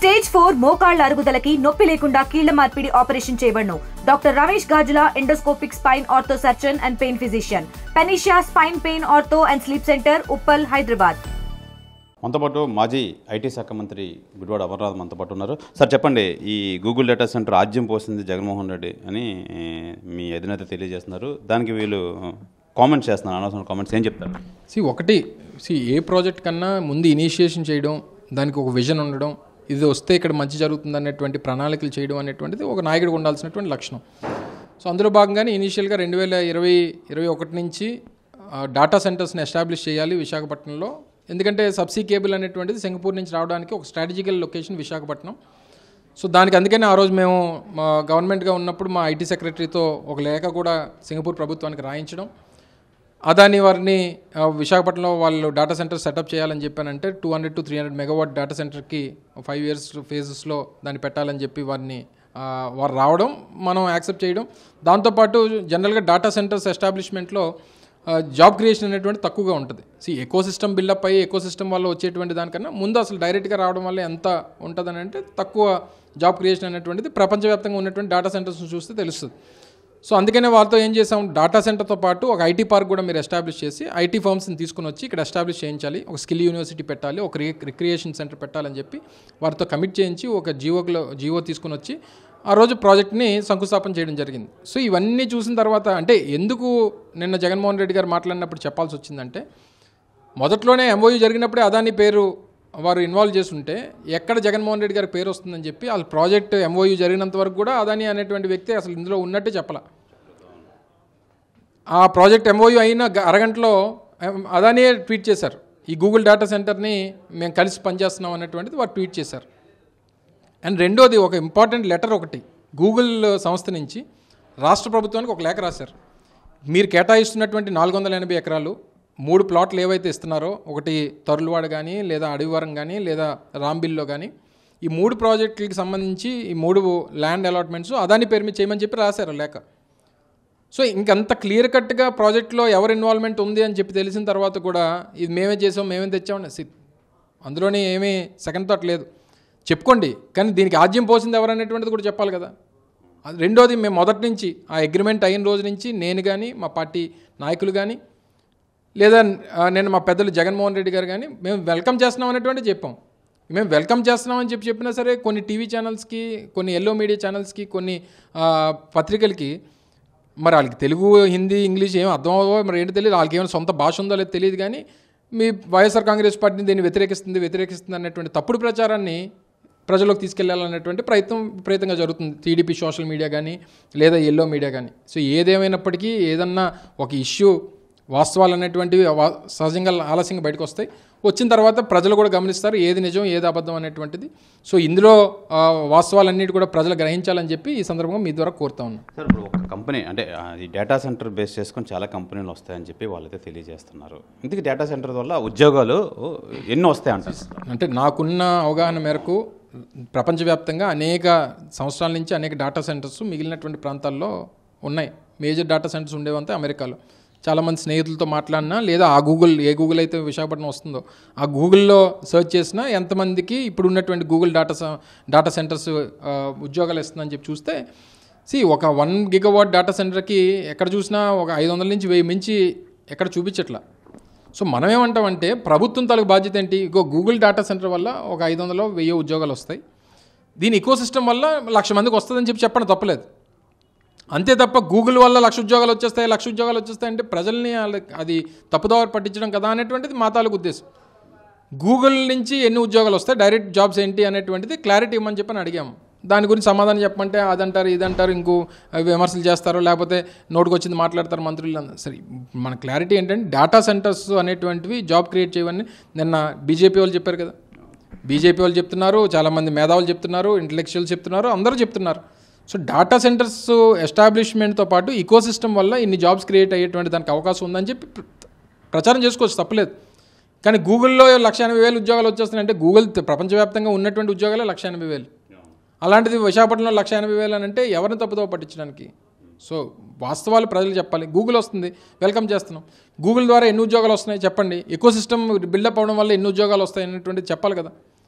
Stage 4 మోకాళ్ల అరుగుదలకి నొప్పి లేకుండా కీళ్ల మార్పిడి ఆపరేషన్ చేయబడును. Doctor Ramesh Gajula, endoscopic spine ortho surgeon and pain physician, panacea spine pain ortho and sleep centre, Uppal, Hyderabad. మనతో పాటు మాజీ ఐటీ శాఖ మంత్రి గుడివాడ అమర్నాథ్ మనతో పాటు ఉన్నారు. సార్ చెప్పండి, ఈ గూగుల్ డేటా సెంటర్ ఆజ్యం పోసింది జగన్మోహన్ రెడ్డి అని మీ అధినేత తెలియజేస్తున్నారు. దానికి వీళ్ళు కామెంట్స్ చేస్తున్నారు, అనవసరం కామెంట్స్. ఏం చెప్తారు? ఏ ప్రాజెక్ట్ కన్నా ముందు ఇనిషియేషన్ చేయడం, దానికి ఒక విజన్ ఉండడం, ఇది వస్తే ఇక్కడ మంచి జరుగుతుంది అనేటువంటి ప్రణాళికలు చేయడం అనేటువంటిది ఒక నాయకుడికి ఉండాల్సినటువంటి లక్షణం. సో అందులో భాగంగానే ఇనీషియల్గా 2021 నుంచి డాటా సెంటర్స్ని ఎస్టాబ్లిష్ చేయాలి విశాఖపట్నంలో. ఎందుకంటే సబ్సీ కేబుల్ అనేటువంటిది సింగపూర్ నుంచి రావడానికి ఒక స్ట్రాటజికల్ లొకేషన్ విశాఖపట్నం. సో దానికి అందుకనే ఆ రోజు మేము మా గవర్నమెంట్గా ఉన్నప్పుడు మా ఐటీ సెక్రటరీతో ఒక లేఖ కూడా సింగపూర్ ప్రభుత్వానికి రాయించడం, అదాని వారిని విశాఖపట్నంలో వాళ్ళు డేటా సెంటర్ సెటప్ చేయాలని చెప్పానంటే 200 to 300 మెగావాట్ డేటా సెంటర్కి 5 years ఫేజెస్లో దాన్ని పెట్టాలని చెప్పి వారు రావడం, మనం యాక్సెప్ట్ చేయడం. దాంతోపాటు జనరల్గా డేటా సెంటర్స్ ఎస్టాబ్లిష్మెంట్లో జాబ్ క్రియేషన్ అనేటువంటి తక్కువగా ఉంటుంది. ఎకో సిస్టమ్ బిల్డప్ అయ్యి ఎకో సిస్టమ్ వల్ల వచ్చేటువంటి దానికన్నా ముందు అసలు డైరెక్ట్గా రావడం వల్ల ఎంత ఉంటుందని అంటే తక్కువ జాబ్ క్రియేషన్ అనేటువంటిది ప్రపంచవ్యాప్తంగా ఉన్నటువంటి డేటా సెంటర్స్ని చూస్తే తెలుస్తుంది. సో అందుకనే వాళ్ళతో ఏం చేసాం, డేటా సెంటర్తో పాటు ఒక ఐటీ పార్క్ కూడా మీరు ఎస్టాబ్లిష్ చేసి ఐటీ ఫర్మ్స్ని తీసుకుని వచ్చి ఇక్కడ ఎస్టాబ్లిష్ చేయించాలి, ఒక స్కిల్ యూనివర్సిటీ పెట్టాలి, ఒక రిక్రియేషన్ సెంటర్ పెట్టాలని చెప్పి వారితో కమిట్ చేయించి ఒక జీవో తీసుకుని వచ్చి ఆ రోజు ప్రాజెక్ట్ని శంకుస్థాపన చేయడం జరిగింది. సో ఇవన్నీ చూసిన తర్వాత అంటే ఎందుకు నిన్న జగన్మోహన్ రెడ్డి గారు మాట్లాడినప్పుడు చెప్పాల్సి వచ్చిందంటే, మొదట్లోనే ఎంఓయూ జరిగినప్పుడే అదాని పేరు వారు ఇన్వాల్వ్ చేస్తుంటే ఎక్కడ జగన్మోహన్ రెడ్డి గారి పేరు వస్తుందని చెప్పి వాళ్ళ ప్రాజెక్ట్ ఎంఓయూ జరిగినంత వరకు కూడా అదాని అనేటువంటి వ్యక్తి అసలు ఇందులో ఉన్నట్టే చెప్పాల. ఆ ప్రాజెక్ట్ ఎంఓయూ అయిన అరగంటలో అదానియే ట్వీట్ చేశారు, ఈ గూగుల్ డేటా సెంటర్ని మేము కలిసి పనిచేస్తున్నాం అనేటువంటిది వారు ట్వీట్ చేశారు. అండ్ రెండోది, ఒక ఇంపార్టెంట్ లెటర్ ఒకటి గూగుల్ సంస్థ నుంచి రాష్ట్ర ప్రభుత్వానికి ఒక లేఖ రాశారు. మీరు కేటాయిస్తున్నటువంటి 480 ఎకరాలు 3 ప్లాట్లు ఏవైతే ఇస్తున్నారో, ఒకటి తరులవాడ కానీ లేదా అడవివరం కానీ లేదా రాంబిల్లో కానీ, ఈ 3 ప్రాజెక్టులకి సంబంధించి ఈ 3 ల్యాండ్ అలాట్మెంట్స్ అదాని పేరు మీద చేయమని చెప్పి రాశారు లేఖ. సో ఇంకంత క్లియర్ కట్గా ప్రాజెక్టులో ఎవరు ఇన్వాల్వ్మెంట్ ఉంది అని చెప్పి తెలిసిన తర్వాత కూడా ఇది మేమే చేసాం, మేమే తెచ్చామని అందులోనే ఏమీ సెకండ్ థాట్ లేదు. చెప్పుకోండి, కానీ దీనికి ఆజ్యం పోసింది ఎవరనేటువంటిది కూడా చెప్పాలి కదా. రెండోది, మేము మొదటి నుంచి ఆ అగ్రిమెంట్ అయిన రోజు నుంచి నేను కానీ మా పార్టీ నాయకులు కానీ లేదా నేను మా పెద్దలు జగన్మోహన్ రెడ్డి గారు కానీ మేము వెల్కమ్ చేస్తున్నాం అనేటువంటి చెప్పాం. మేము వెల్కమ్ చేస్తున్నామని చెప్పినా సరే కొన్ని టీవీ ఛానల్స్కి, కొన్ని ఎల్లో మీడియా ఛానల్స్కి, కొన్ని పత్రికలకి మరి వాళ్ళకి తెలుగు, హిందీ, ఇంగ్లీష్ ఏం అర్థం అవ్వో మరి ఏంటో తెలియదు, వాళ్ళకి ఏమైనా సొంత భాష ఉందో లేదో తెలియదు, కానీ మీ వైఎస్ఆర్ కాంగ్రెస్ పార్టీని దీన్ని వ్యతిరేకిస్తుంది అనేటువంటి తప్పుడు ప్రచారాన్ని ప్రజలకు తీసుకెళ్లాలనేటువంటి ప్రయత్నంగా జరుగుతుంది టీడీపీ సోషల్ మీడియా కానీ లేదా ఎల్లో మీడియా కానీ. సో ఏదేమైనప్పటికీ ఏదన్నా ఒక ఇష్యూ వాస్తవాలు అనేటువంటివి సహజంగా ఆలస్యంగా బయటకు వస్తాయి, వచ్చిన తర్వాత ప్రజలు కూడా గమనిస్తారు ఏది నిజం ఏది అబద్ధం అనేటువంటిది. సో ఇందులో వాస్తవాలన్నిటి కూడా ప్రజలు గ్రహించాలని చెప్పి ఈ సందర్భంగా మీ ద్వారా కోరుతా ఉన్నాను. సార్, ఇప్పుడు ఒక కంపెనీ అంటే ఈ డేటా సెంటర్ బేస్ చేసుకొని చాలా కంపెనీలు వస్తాయని చెప్పి వాళ్ళైతే తెలియజేస్తున్నారు. ఇందుకు డేటా సెంటర్ వల్ల ఉద్యోగాలు ఎన్ని వస్తాయి అంటారు? అంటే నాకున్న అవగాహన మేరకు ప్రపంచవ్యాప్తంగా అనేక సంవత్సరాల నుంచి అనేక డేటా సెంటర్స్ మిగిలినటువంటి ప్రాంతాల్లో ఉన్నాయి. మేజర్ డేటా సెంటర్స్ ఉండేవంతా అమెరికాలో. చాలామంది స్నేహితులతో మాట్లాడినా లేదా ఆ ఏ గూగుల్ అయితే విశాఖపట్నం వస్తుందో ఆ గూగుల్లో సెర్చ్ చేసినా ఎంతమందికి ఇప్పుడు ఉన్నటువంటి గూగుల్ డేటా సెంటర్స్ ఉద్యోగాలు ఇస్తుందని చెప్పి చూస్తే ఒక 1 gigawatt డేటా సెంటర్కి ఎక్కడ చూసినా ఒక 500 నుంచి 1000 మించి ఎక్కడ చూపించట్లా. సో మనం ఏమంటామంటే ప్రభుత్వం తాలూకు బాధ్యత ఏంటి, గూగుల్ డేటా సెంటర్ వల్ల ఒక 500-1000 ఉద్యోగాలు వస్తాయి, దీని ఇకో సిస్టమ్ వల్ల 1,00,000 మందికి వస్తుందని చెప్పి చెప్పడం తప్పలేదు. అంతే తప్ప గూగుల్ వల్ల 1,00,000 ఉద్యోగాలు వచ్చేస్తాయి అంటే ప్రజల్ని అది తప్పుదారి పట్టించడం కదా అనేటువంటిది మా తాలూకు ఉద్దేశం. గూగుల్ నుంచి ఎన్ని ఉద్యోగాలు వస్తాయి, డైరెక్ట్ జాబ్స్ ఏంటి అనేటువంటిది క్లారిటీ ఇవ్వమని చెప్పని అడిగాము. దాని గురించి సమాధానం చెప్పమంటే అదంటారు ఇదంటారు, ఇంకో విమర్శలు చేస్తారు, లేకపోతే నోటుకు వచ్చింది మాట్లాడతారు మంత్రులు. సరే, మన క్లారిటీ ఏంటంటే డేటా సెంటర్స్ అనేటువంటివి జాబ్ క్రియేట్ చేయవని నిన్న బీజేపీ వాళ్ళు చెప్పారు కదా. బీజేపీ వాళ్ళు చెప్తున్నారు, చాలామంది మేధావులు చెప్తున్నారు, ఇంటలెక్చువల్స్ చెప్తున్నారు, అందరూ చెప్తున్నారు. సో డేటా సెంటర్స్ ఎస్టాబ్లిష్మెంట్తో పాటు ఈకో సిస్టమ్ వల్ల ఇన్ని జాబ్స్ క్రియేట్ అయ్యేటువంటి దానికి అవకాశం ఉందని చెప్పి ప్రచారం చేసుకోవచ్చు, తప్పలేదు. కానీ గూగుల్లో 1,80,000 ఉద్యోగాలు వచ్చేస్తున్నాయంటే గూగుల్ ప్రపంచవ్యాప్తంగా ఉన్నటువంటి ఉద్యోగాలే 1,80,000. అలాంటిది విశాఖపట్నంలో 1,80,000 అని అంటే ఎవరిని తప్పుదో పట్టించడానికి? సో వాస్తవాలు ప్రజలు చెప్పాలి. గూగుల్ వస్తుంది, వెల్కమ్ చేస్తున్నాం. గూగుల్ ద్వారా ఎన్ని ఉద్యోగాలు వస్తున్నాయి చెప్పండి, ఎకో సిస్టమ్ బిల్డప్ అవ్వడం వల్ల ఎన్ని ఉద్యోగాలు వస్తాయి అనేటువంటిది చెప్పాలి కదా.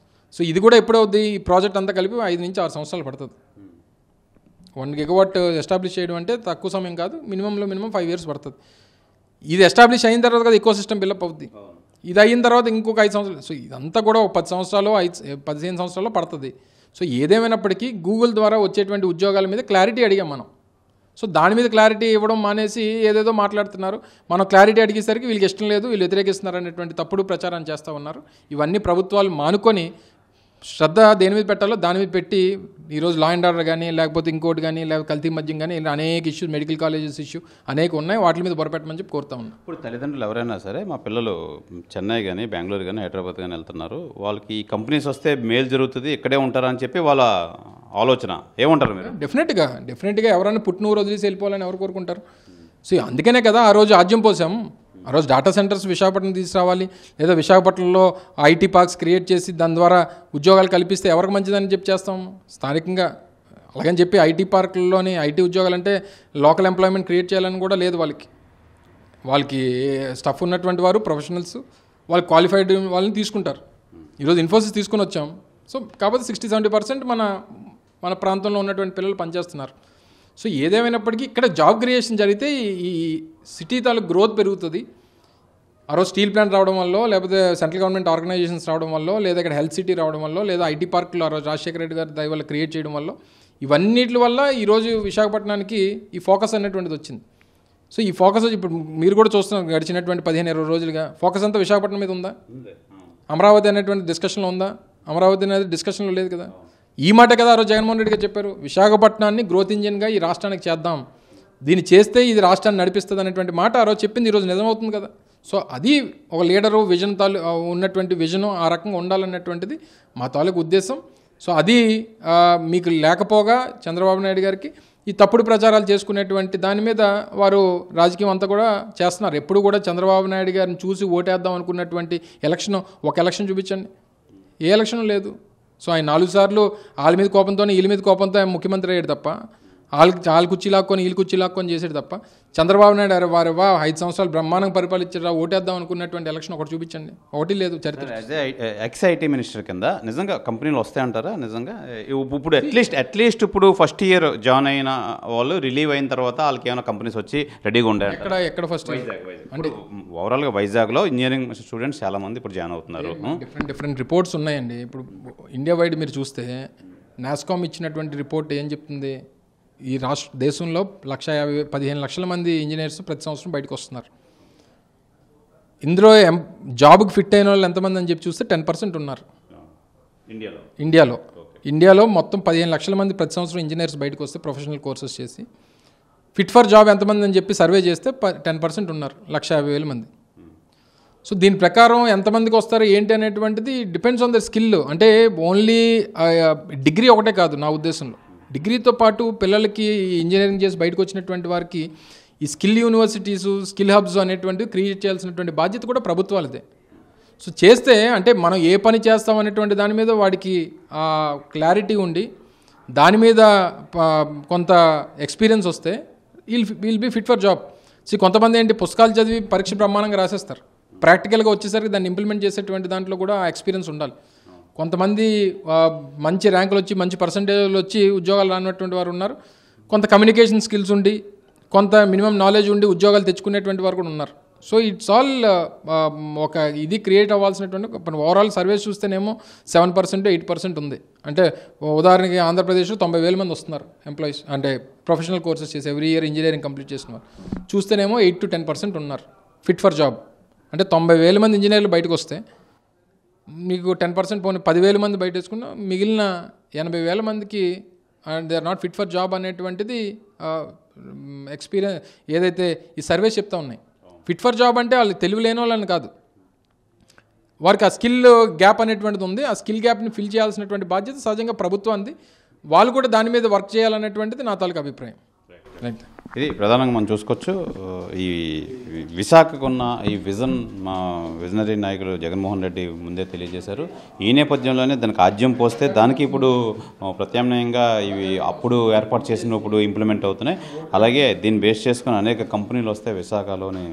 సో ఇది కూడా ఎప్పుడవుద్ది, ఈ ప్రాజెక్ట్ అంతా కలిపి 5 నుంచి 6 సంవత్సరాలు పడుతుంది. 1 గిగావాట్ ఎస్టాబ్లిష్ చేయడం అంటే తక్కువ సమయం కాదు, మినిమం 5 years పడుతుంది. ఇది ఎస్టాబ్లిష్ అయిన తర్వాత కదా ఎకో సిస్టమ్ బిల్డప్ అవుద్ది. ఇది అయిన తర్వాత ఇంకొక 5 సంవత్సరాలు. సో ఇదంతా కూడా 10 సంవత్సరాలు 15 సంవత్సరాల్లో పడుతుంది. సో ఏదేమైనప్పటికీ గూగుల్ ద్వారా వచ్చేటువంటి ఉద్యోగాల మీద క్లారిటీ అడిగాం మనం. సో దాని మీద క్లారిటీ ఇవ్వడం మానేసి ఏదేదో మాట్లాడుతున్నారు. మనం క్లారిటీ అడిగేసరికి వీళ్ళకి ఇష్టం లేదు, వీళ్ళు వ్యతిరేకిస్తున్నారు అనేటువంటి తప్పుడు ప్రచారాన్ని చేస్తూ ఉన్నారు. ఇవన్నీ ప్రభుత్వాలు మానుకొని శ్రద్ధ దేని మీద పెట్టాలో దాని మీద పెట్టి ఈరోజు లా అండ్ ఆర్డర్ కానీ, లేకపోతే ఇంకోటి కానీ, లేకపోతే కల్తీ మద్యం కానీ, ఇలా అనేక ఇష్యూస్, మెడికల్ కాలేజెస్ ఇష్యూ అనేక ఉన్నాయి, వాటి మీద బొరపెట్టమని చెప్పి కోరుతా ఉన్నాం. ఇప్పుడు తల్లిదండ్రులు ఎవరైనా సరే మా పిల్లలు చెన్నై కానీ, బెంగళూరు కానీ, హైదరాబాద్ కానీ వెళ్తున్నారు, వాళ్ళకి ఈ కంపెనీస్ వస్తే మేలు జరుగుతుంది, ఇక్కడే ఉంటారా అని చెప్పి వాళ్ళ ఆలోచన, ఏమంటారు మీరు? డెఫినెట్గా ఎవరైనా పుట్టినూరు వదిలేసి వెళ్ళిపోవాలని ఎవరు కోరుకుంటారు? సో అందుకనే కదా ఆ రోజు ఆజ్యం పోసాం. ఆ రోజు డేటా సెంటర్స్ విశాఖపట్నం తీసుకురావాలి, లేదా విశాఖపట్నంలో ఐటీ పార్క్స్ క్రియేట్ చేసి దాని ద్వారా ఉద్యోగాలు కల్పిస్తే ఎవరికి మంచిదని చెప్పి చేస్తాం స్థానికంగా. అలాగని చెప్పి ఐటీ పార్కుల్లోని ఐటీ ఉద్యోగాలు అంటే లోకల్ ఎంప్లాయ్మెంట్ క్రియేట్ చేయాలని కూడా లేదు. వాళ్ళకి స్టఫ్ ఉన్నటువంటి వారు, ప్రొఫెషనల్స్, వాళ్ళు క్వాలిఫైడ్ వాళ్ళని తీసుకుంటారు. ఈరోజు ఇన్ఫోసిస్ తీసుకుని వచ్చాం. సో కాకపోతే 60-70% మన ప్రాంతంలో ఉన్నటువంటి పిల్లలు పనిచేస్తున్నారు. సో ఏదేమైనప్పటికీ ఇక్కడ జాబ్ క్రియేషన్ జరిగితే ఈ సిటీ తాలూకు గ్రోత్ పెరుగుతుంది. ఆ రోజు స్టీల్ ప్లాంట్ రావడం వల్ల, లేకపోతే సెంట్రల్ గవర్నమెంట్ ఆర్గనైజేషన్స్ రావడం వల్ల, లేదా ఇక్కడ హెల్త్ సిటీ రావడం వల్ల, లేదా ఐటీ పార్కులు ఆ రోజు రాజశేఖర రెడ్డి గారి దయ వల్ల క్రియేట్ చేయడం వల్ల, ఇవన్నిటి వల్ల ఈరోజు విశాఖపట్నానికి ఈ ఫోకస్ అనేటువంటిది వచ్చింది. సో ఈ ఫోకస్ ఇప్పుడు మీరు కూడా చూస్తున్నారు, గడిచినటువంటి 15-20 రోజులుగా ఫోకస్ అంతా విశాఖపట్నం మీద ఉందా? అమరావతి అనేటువంటి డిస్కషన్లో ఉందా? అమరావతి అనేది డిస్కషన్లో లేదు కదా. ఈ మాట కదా ఆ రోజు జగన్మోహన్ రెడ్డి గారు చెప్పారు, విశాఖపట్నాన్ని గ్రోత్ ఇంజిన్గా ఈ రాష్ట్రానికి చేద్దాం, దీన్ని చేస్తే ఇది రాష్ట్రాన్ని నడిపిస్తుంది అనేటువంటి మాట ఆ రోజు చెప్పింది ఈరోజు నిజమవుతుంది కదా. సో అది ఒక లీడరు విజన్ ఉన్నటువంటి విజను ఆ రకంగా ఉండాలన్నటువంటిది మా తాలూకు ఉద్దేశం. సో అది మీకు లేకపోగా చంద్రబాబు నాయుడు గారికి ఈ తప్పుడు ప్రచారాలు చేసుకునేటువంటి దాని మీద వారు రాజకీయం అంతా కూడా చేస్తున్నారు. ఎప్పుడు కూడా చంద్రబాబు నాయుడు గారిని చూసి ఓటేద్దాం అనుకున్నటువంటి ఒక ఎలక్షన్ చూపించండి, ఏ ఎలక్షన్ లేదు. సో ఆయన 4 సార్లు వాళ్ళ మీద కోపంతోనే వీళ్ళ మీద కోపంతో ఆయన ముఖ్యమంత్రి అయ్యాడు తప్ప, వాళ్ళ కుర్చీ లాక్కొని వీళ్ళ కుర్చీ లాక్కొని చేసాడు తప్ప, చంద్రబాబు నాయుడు వారు 5 సంవత్సరాలు బ్రహ్మాండంగా పరిపాలించారా, ఓటేద్దాం అనుకున్నటువంటి ఎలక్షన్ ఒకటి చూపించండి, ఒకటి లేదు చరిత్ర. ఎక్స్ ఐటీ మినిస్టర్ కింద నిజంగా కంపెనీలు వస్తాయంటారా? నిజంగా ఇప్పుడు అట్లీస్ట్ ఇప్పుడు ఫస్ట్ ఇయర్ జాయిన్ అయిన వాళ్ళు రిలీవ్ అయిన తర్వాత వాళ్ళకి ఏమైనా కంపెనీస్ వచ్చి రెడీగా ఉండే ఎక్కడ ఫస్ట్ అంటే ఓవరాల్గా వైజాగ్లో ఇంజనీరింగ్ స్టూడెంట్స్ చాలా మంది ఇప్పుడు జాయిన్ అవుతున్నారు. డిఫరెంట్ రిపోర్ట్స్ ఉన్నాయండి. ఇప్పుడు ఇండియా వైడ్ మీరు చూస్తే నాస్కామ్ ఇచ్చినటువంటి రిపోర్ట్ ఏం చెప్తుంది, ఈ దేశంలో 15 లక్షల మంది ఇంజనీర్స్ ప్రతి సంవత్సరం బయటకు వస్తున్నారు. ఇందులో జాబ్కి ఫిట్ అయిన వాళ్ళు ఎంతమంది అని చెప్పి చూస్తే 10% ఉన్నారు ఇండియాలో మొత్తం 15 లక్షల మంది ప్రతి సంవత్సరం ఇంజనీర్స్ బయటకు వస్తే ప్రొఫెషనల్ కోర్సెస్ చేసి ఫిట్ ఫర్ జాబ్ ఎంతమంది అని చెప్పి సర్వే చేస్తే 10% ఉన్నారు, 150,000 మంది. సో దీని ప్రకారం ఎంతమందికి వస్తారు ఏంటి అనేటువంటిది డిపెండ్స్ ఆన్ ద స్కిల్. అంటే ఓన్లీ డిగ్రీ ఒకటే కాదు నా ఉద్దేశంలో, డిగ్రీతో పాటు పిల్లలకి ఇంజనీరింగ్ చేసి బయటకు వచ్చినటువంటి వారికి ఈ స్కిల్ యూనివర్సిటీసు, స్కిల్ హబ్స్ అనేటువంటివి క్రియేట్ చేయాల్సినటువంటి బాధ్యత కూడా ప్రభుత్వాలదే. సో చేస్తే అంటే మనం ఏ పని చేస్తాం అనేటువంటి దాని మీద వాడికి క్లారిటీ ఉండి దాని మీద కొంత ఎక్స్పీరియన్స్ వస్తే will be fit for job. So కొంతమంది ఏంటి పుస్తకాలు చదివి పరీక్ష బ్రహ్మాండంగా రాసేస్తారు, ప్రాక్టికల్గా వచ్చేసరికి దాన్ని ఇంప్లిమెంట్ చేసేటువంటి దాంట్లో కూడా ఎక్స్పీరియన్స్ ఉండాలి. కొంతమంది మంచి ర్యాంకులు వచ్చి మంచి పర్సంటేజ్లు వచ్చి ఉద్యోగాలు రానటువంటి వారు ఉన్నారు. కొంత కమ్యూనికేషన్ స్కిల్స్ ఉండి, కొంత మినిమం నాలెడ్జ్ ఉండి ఉద్యోగాలు తెచ్చుకునేటువంటి వారు కూడా ఉన్నారు. సో ఇట్స్ ఆల్ ఒక ఇది క్రియేట్ అవ్వాల్సినటువంటి ఓవరాల్ సర్వేస్ చూస్తేనేమో 7%, 8% ఉంది. అంటే ఉదాహరణకి ఆంధ్రప్రదేశ్లో 90,000 మంది వస్తున్నారు ఎంప్లాయీస్, అంటే ప్రొఫెషనల్ కోర్సెస్ చేసి ఎవ్రీ ఇయర్ ఇంజనీరింగ్ కంప్లీట్ చేసిన వారు. చూస్తేనేమో 8 to 10% ఉన్నారు ఫిట్ ఫర్ జాబ్. అంటే 90,000 మంది ఇంజనీర్లు బయటకు వస్తే మీకు 10% పోనీ 10,000 మంది బయట వేసుకున్నా మిగిలిన 80,000 మందికి they are not fit for job అనేటువంటిది ఎక్స్పీరియన్స్ ఏదైతే ఈ సర్వేస్ చెప్తా ఉన్నాయి. ఫిట్ ఫర్ జాబ్ అంటే వాళ్ళు తెలివి లేని వాళ్ళని కాదు, వారికి ఆ స్కిల్ గ్యాప్ అనేటువంటిది ఉంది. ఆ స్కిల్ గ్యాప్ని ఫిల్ చేయాల్సినటువంటి బాధ్యత సహజంగా ప్రభుత్వానికి, వాళ్ళు కూడా దాని మీద వర్క్ చేయాలనేటువంటిది నా తాలూకు అభిప్రాయం. రైట్. ఇది ప్రధానంగా మనం చూసుకోవచ్చు. ఈ విశాఖకున్న ఈ విజన్ మా విజనరీ నాయకులు జగన్మోహన్ రెడ్డి ముందే తెలియజేశారు. ఈ నేపథ్యంలోనే దానికి ఆజ్యం పోస్తే దానికి ఇప్పుడు ప్రత్యామ్నాయంగా ఇవి అప్పుడు ఏర్పాటు చేసినప్పుడు ఇంప్లిమెంట్ అవుతున్నాయి. అలాగే దీన్ని బేస్ చేసుకుని అనేక కంపెనీలు వస్తే విశాఖలోని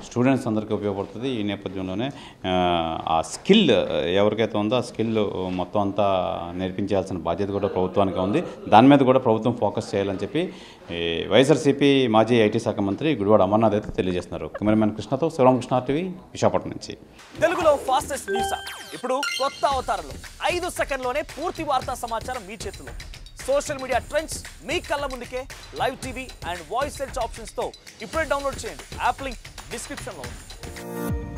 స్టూడెంట్స్ అందరికీ ఉపయోగపడుతుంది. ఈ నేపథ్యంలోనే ఆ స్కిల్ ఎవరికైతే ఉందో ఆ స్కిల్ మొత్తం అంతా నేర్పించాల్సిన బాధ్యత కూడా ప్రభుత్వానికి ఉంది. దాని మీద కూడా ప్రభుత్వం ఫోకస్ చేయాలని చెప్పి వైఎస్ఆర్సీపీ మాజీ ఐటీ శాఖ మంత్రి గుడివాడ అమర్నాథ్ అయితే తెలియజేస్తున్నారు. కెమెరామెన్ కృష్ణతో శివరామకృష్ణ టీవీ విశాఖపట్నం నుంచి. తెలుగులో ఫాస్టెస్ట్ న్యూస్ ఇప్పుడు కొత్త అవతారంలో 5 సెకండ్లోనే పూర్తి వార్తా సమాచారం మీ చేతిలో. సోషల్ మీడియా ట్రెండ్స్ మీ కళ్ళ ముందుకే live TV and voice search ఆప్షన్స్తో ఇప్పుడే డౌన్లోడ్ చేయండి. యాప్ లింక్ డిస్క్రిప్షన్లో ఉంది.